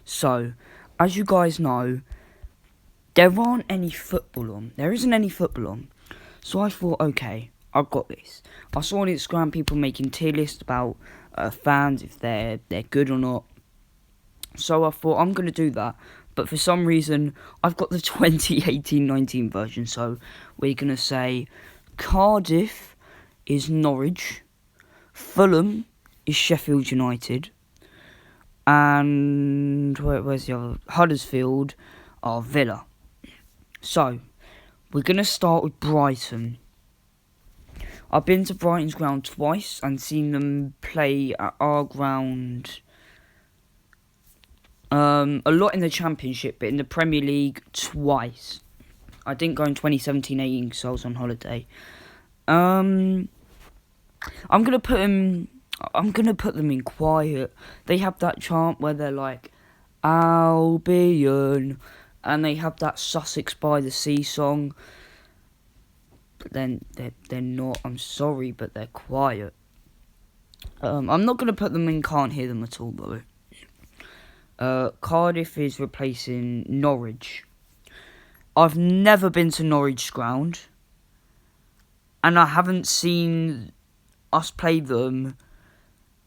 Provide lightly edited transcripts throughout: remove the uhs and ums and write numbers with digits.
So, as you guys know, there isn't any football on. So I thought, okay, I've got this. I saw on Instagram people making tier lists about fans, if they're good or not. So I thought, I'm going to do that. But for some reason, I've got the 2018-19 version. So we're going to say Cardiff is Norwich, Fulham is Sheffield United, and where's the other? Huddersfield are Villa. So we're going to start with Brighton. I've been to Brighton's ground twice and seen them play at our ground a lot in the Championship, but in the Premier League twice. I didn't go in 2017-18 because I was on holiday. I'm gonna put them in quiet. They have that chant where they're like, Albion, and they have that Sussex by the Sea song. But then they're not. I'm sorry, but they're quiet. I'm not gonna put them in. Can't hear them at all though. Cardiff is replacing Norwich. I've never been to Norwich ground, and I haven't seen us play them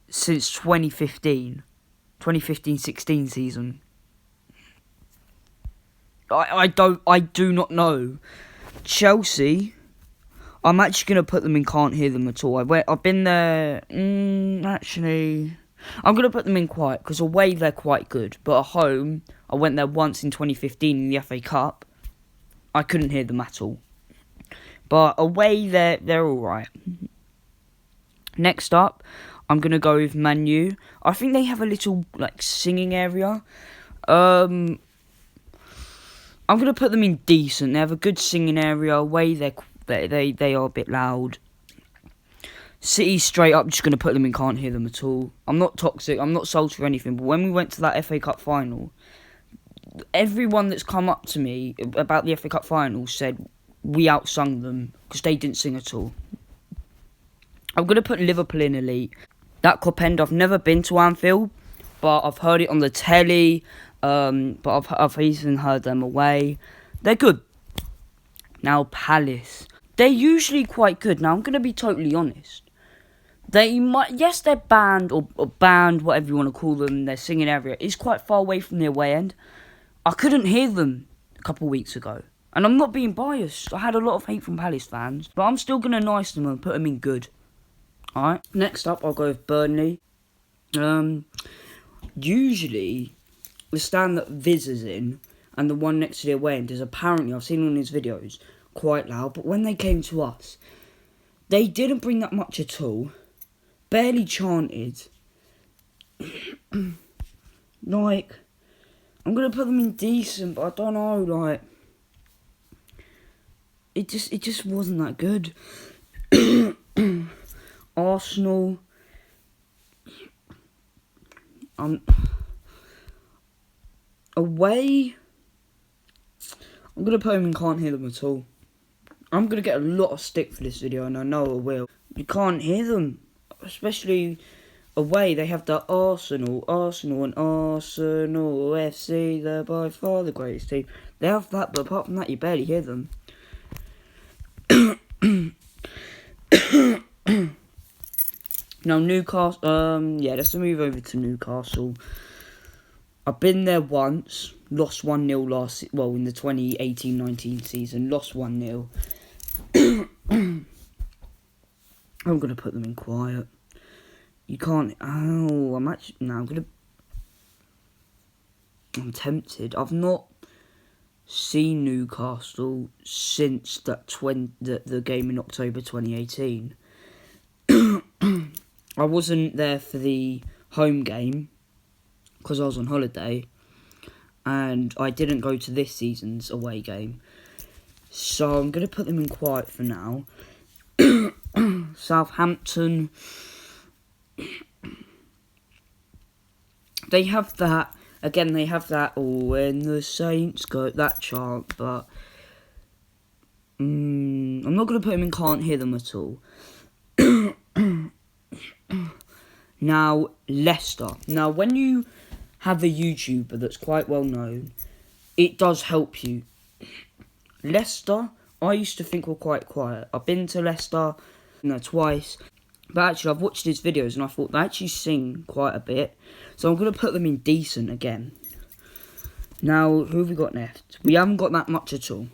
since 2015-16 season. I do not know. Chelsea, I'm actually going to put them in can't hear them at all. I've been there, actually, I'm going to put them in quiet, because away they're quite good, but at home, I went there once in 2015 in the FA Cup, I couldn't hear them at all. But away they're alright. Next up, I'm going to go with Man U. I think they have a little, singing area. I'm going to put them in decent. They have a good singing area. Away, they are a bit loud. City, straight up, just going to put them in can't hear them at all. I'm not toxic. I'm not salty or anything. But when we went to that FA Cup final, everyone that's come up to me about the FA Cup final said we outsung them because they didn't sing at all. I'm going to put Liverpool in elite. That Cop End, I've never been to Anfield, but I've heard it on the telly, but I've even heard them away. They're good. Now, Palace. They're usually quite good. Now, I'm going to be totally honest. They're banned, or banned, whatever you want to call them, their singing area is quite far away from the away end. I couldn't hear them a couple of weeks ago. And I'm not being biased. I had a lot of hate from Palace fans, but I'm still going to nice them and put them in good. Alright, next up I'll go with Burnley. Usually, the stand that Viz is in and the one next to the away end is apparently, I've seen on his videos, quite loud. But when they came to us, they didn't bring that much at all. Barely chanted. I'm going to put them in decent, but I don't know, it just wasn't that good. Arsenal, away, I'm going to put them in can't hear them at all. I'm going to get a lot of stick for this video, and I know I will. You can't hear them, especially away. They have the Arsenal and Arsenal FC, they're by far the greatest team. They have that, but apart from that, you barely hear them. Now, Newcastle, let's move over to Newcastle. I've been there once, lost 1-0 in the 2018-19 season, lost 1-0. I'm going to put them in quiet. You can't, I'm tempted. I've not seen Newcastle since the game in October 2018. I wasn't there for the home game because I was on holiday, and I didn't go to this season's away game, so I'm going to put them in quiet for now. Southampton, they have that, when the Saints go, that chant, but I'm not going to put them in can't hear them at all. Now, Leicester. Now, when you have a YouTuber that's quite well known, it does help you. Leicester, I used to think were quite quiet. I've been to Leicester, twice. But actually, I've watched his videos and I thought they actually sing quite a bit. So I'm going to put them in decent again. Now, who have we got left? We haven't got that much at all.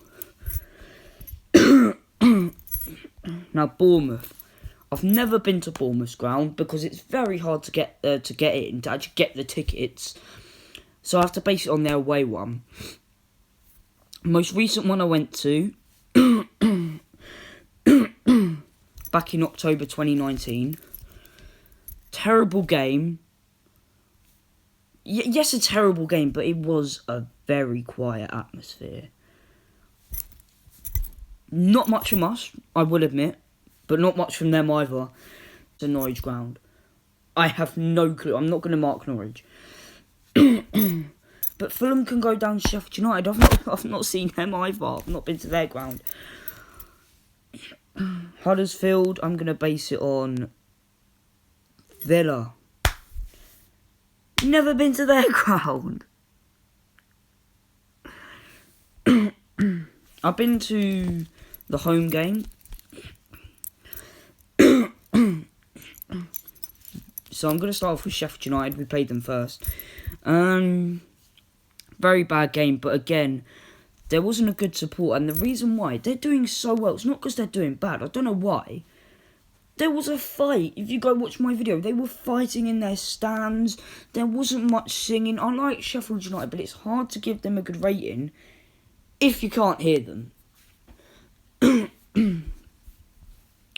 Now, Bournemouth. I've never been to Bournemouth's ground because it's very hard to get in, to actually get the tickets. So I have to base it on their away one. Most recent one I went to, back in October 2019. Terrible game. Yes, a terrible game, but it was a very quiet atmosphere. Not much from us, I will admit, but not much from them either. It's a Norwich ground. I have no clue. I'm not going to mark Norwich. But Fulham can go down Sheffield United. I've not seen them either. I've not been to their ground. Huddersfield, I'm going to base it on Villa. Never been to their ground. I've been to the home game. So I'm going to start off with Sheffield United. We played them first. Very bad game, but again, there wasn't a good support. And the reason why, they're doing so well, it's not because they're doing bad. I don't know why. There was a fight. If you go watch my video, they were fighting in their stands. There wasn't much singing. I like Sheffield United, but it's hard to give them a good rating if you can't hear them.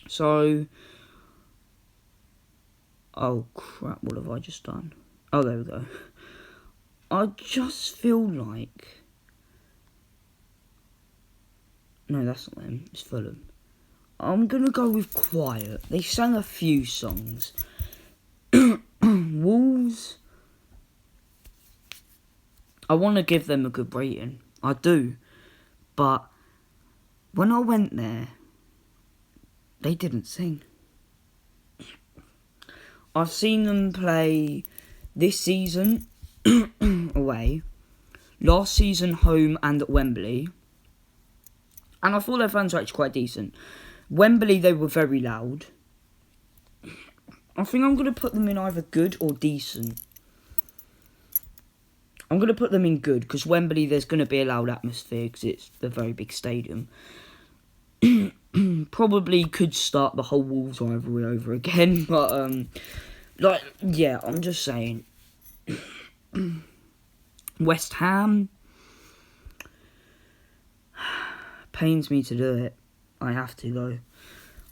So, oh crap, what have I just done? Oh, there we go. I just feel like... No, that's not them. It's Fulham. I'm going to go with quiet. They sang a few songs. Wolves. I want to give them a good rating. I do. But when I went there, they didn't sing. I've seen them play this season away, last season home and at Wembley, and I thought their fans were actually quite decent. Wembley, they were very loud. I think I'm going to put them in either good or decent. I'm going to put them in good because Wembley, there's going to be a loud atmosphere because it's a very big stadium. Probably could start the whole Wolves rivalry over again, but yeah, I'm just saying. West Ham, pains me to do it. I have to though.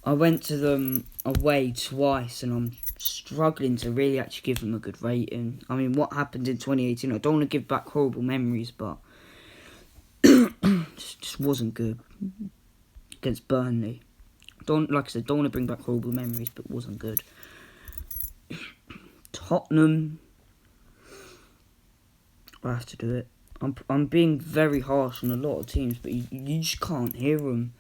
I went to them away twice and I'm struggling to really actually give them a good rating. I mean, what happened in 2018, I don't want to give back horrible memories, but just wasn't good. Against Burnley. Like I said, don't want to bring back horrible memories, but wasn't good. Tottenham, I have to do it. I'm being very harsh on a lot of teams, but you just can't hear them.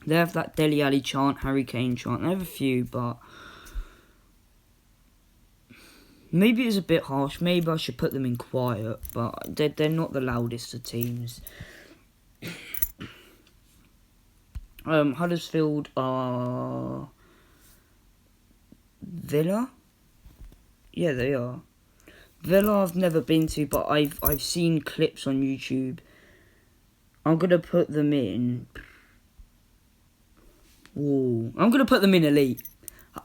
They have that Dele Alli chant, Harry Kane chant. They have a few, but maybe it's a bit harsh. Maybe I should put them in quiet, but they're not the loudest of teams. Huddersfield are Villa. Yeah, they are. Villa I've never been to, but I've seen clips on YouTube. I'm gonna put them in. Ooh, I'm gonna put them in elite.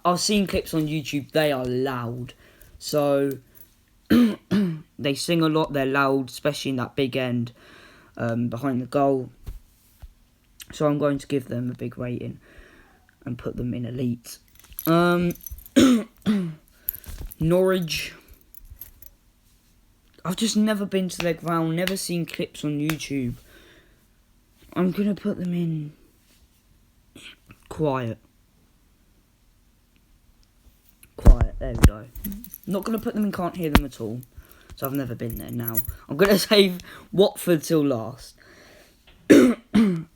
I've seen clips on YouTube. They are loud, so they sing a lot. They're loud, especially in that big end behind the goal. So I'm going to give them a big rating and put them in elite. Norwich. I've just never been to their ground, never seen clips on YouTube. I'm going to put them in quiet. Quiet, there we go. Not going to put them in can't hear them at all. So I've never been there now. I'm going to save Watford till last.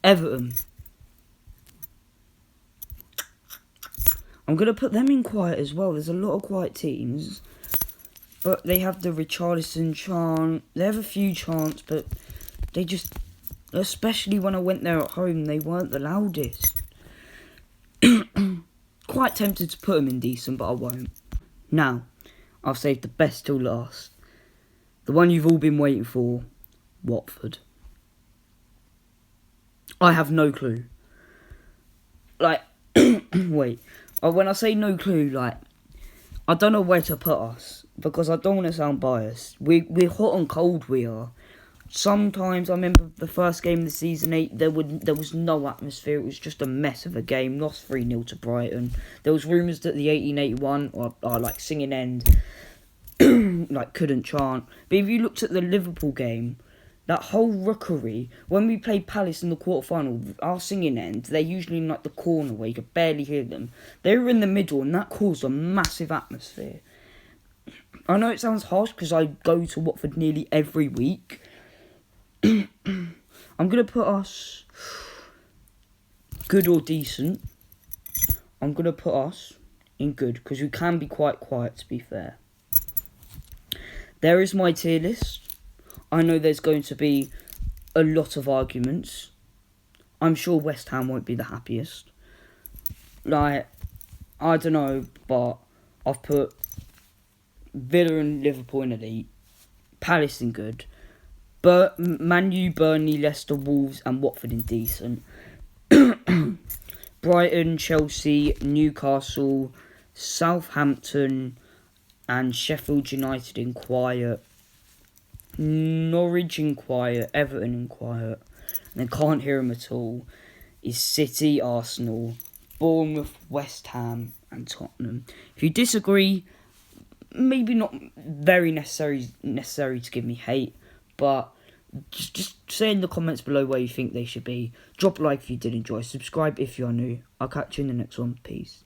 Everton. I'm going to put them in quiet as well. There's a lot of quiet teams. But they have the Richarlison chant. They have a few chants, but they just, especially when I went there at home, they weren't the loudest. Quite tempted to put them in decent, but I won't. Now, I've saved the best till last. The one you've all been waiting for, Watford. I have no clue. Like, wait. When I say no clue, like, I don't know where to put us. Because I don't want to sound biased. We're hot and cold, we are. Sometimes, I remember the first game of the season 8, there was no atmosphere. It was just a mess of a game. Lost 3-0 to Brighton. There was rumours that the 1881 are like singing end, like couldn't chant. But if you looked at the Liverpool game, that whole rookery, when we played Palace in the quarter-final, our singing end, they're usually in like the corner where you could barely hear them. They were in the middle, and that caused a massive atmosphere. I know it sounds harsh because I go to Watford nearly every week. I'm going to put us good or decent. I'm going to put us in good because we can be quite quiet, to be fair. There is my tier list. I know there's going to be a lot of arguments. I'm sure West Ham won't be the happiest. Like, I don't know, but I've put Villa and Liverpool in elite, Palace in good, but Man U, Burnley, Leicester, Wolves and Watford in decent. Brighton, Chelsea, Newcastle, Southampton and Sheffield United in quiet. Norwich in quiet, Everton in quiet, and I can't hear them at all, is City, Arsenal, Bournemouth, West Ham and Tottenham. If you disagree, maybe not very necessary to give me hate, but just say in the comments below where you think they should be. Drop a like if you did enjoy. Subscribe if you are new. I'll catch you in the next one. Peace.